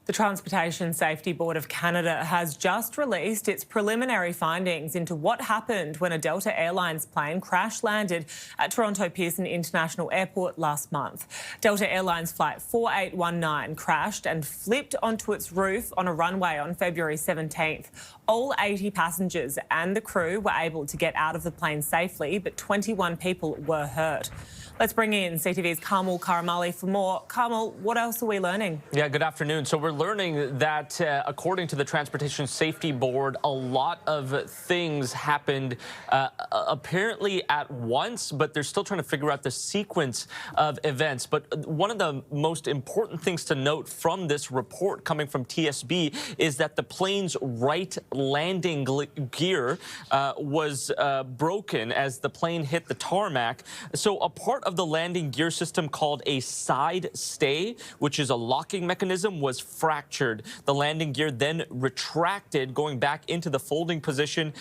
The Transportation Safety Board of Canada has just released its preliminary findings into what happened when a Delta Airlines plane crash-landed at Toronto Pearson International Airport last month. Delta Airlines Flight 4819 crashed and flipped onto its roof on a runway on February 17th. All 80 passengers and the crew were able to get out of the plane safely, but 21 people were hurt. Let's bring in CTV's Kamil Karamali for more. Kamil, what else are we learning? Yeah, good afternoon. So we're learning that according to the Transportation Safety Board, a lot of things happened apparently at once, but they're still trying to figure out the sequence of events. But one of the most important things to note from this report coming from TSB is that the plane's right landing gear was broken as the plane hit the tarmac. So a part of the landing gear system called a side stay, which is a locking mechanism, was fractured. The landing gear then retracted, going back into the folding position.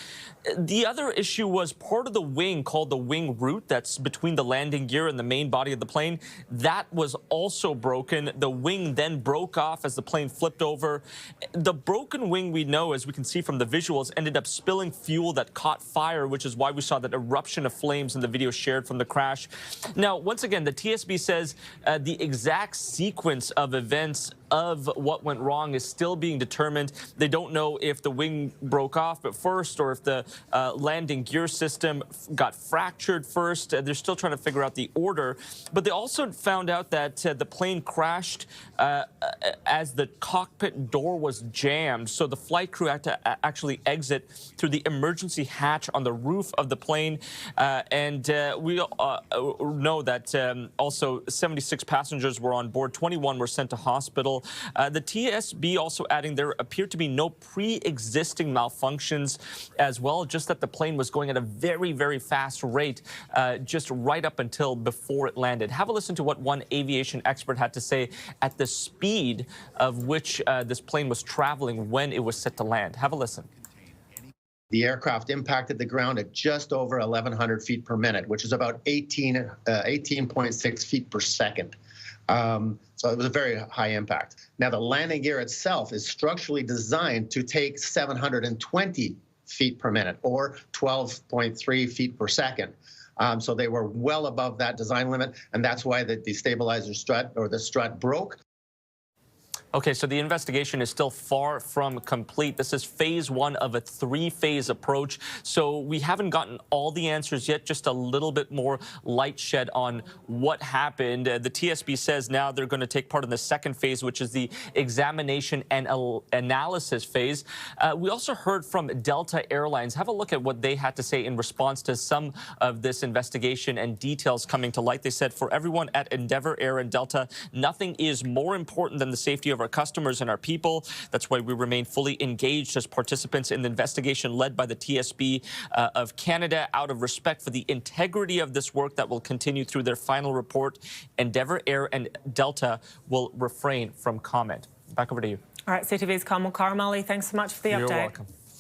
The other issue was part of the wing called the wing root that's between the landing gear and the main body of the plane. That was also broken. The wing then broke off as the plane flipped over. The broken wing, we know, as we can see from the visuals, ended up spilling fuel that caught fire, which is why we saw that eruption of flames in the video shared from the crash. Now, once again, the TSB says the exact sequence of events of what went wrong is still being determined. They don't know if the wing broke off but first or if the landing gear system got fractured first. They're still trying to figure out the order. But they also found out that the plane crashed as the cockpit door was jammed. So the flight crew had to actually exit through the emergency hatch on the roof of the plane. We know that also 76 passengers were on board. 21 were sent to hospital. The TSB also adding there appeared to be no pre-existing malfunctions as well, just that the plane was going at a very, very fast rate just right up until before it landed. Have a listen to what one aviation expert had to say at the speed of which this plane was traveling when it was set to land. Have a listen. The aircraft impacted the ground at just over 1,100 feet per minute, which is about 18.6 feet per second. So it was a very high impact. Now, the landing gear itself is structurally designed to take 720 feet per minute, or 12.3 feet per second. So they were well above that design limit, and that's why the stabilizer strut, or the strut, broke. Okay, so the investigation is still far from complete. This is phase one of a three-phase approach. So we haven't gotten all the answers yet, just a little bit more light shed on what happened. The TSB says now they're going to take part in the second phase, which is the examination and analysis phase. We also heard from Delta Airlines. Have a look at what they had to say in response to some of this investigation and details coming to light. They said, for everyone at Endeavour Air and Delta, nothing is more important than the safety of our customers and our people. That's why we remain fully engaged as participants in the investigation led by the TSB of Canada. Out of respect for the integrity of this work that will continue through their final report, Endeavour Air and Delta will refrain from comment. Back over to you. All right, CTV's Kamil Karamali, thanks so much for the update. You're welcome.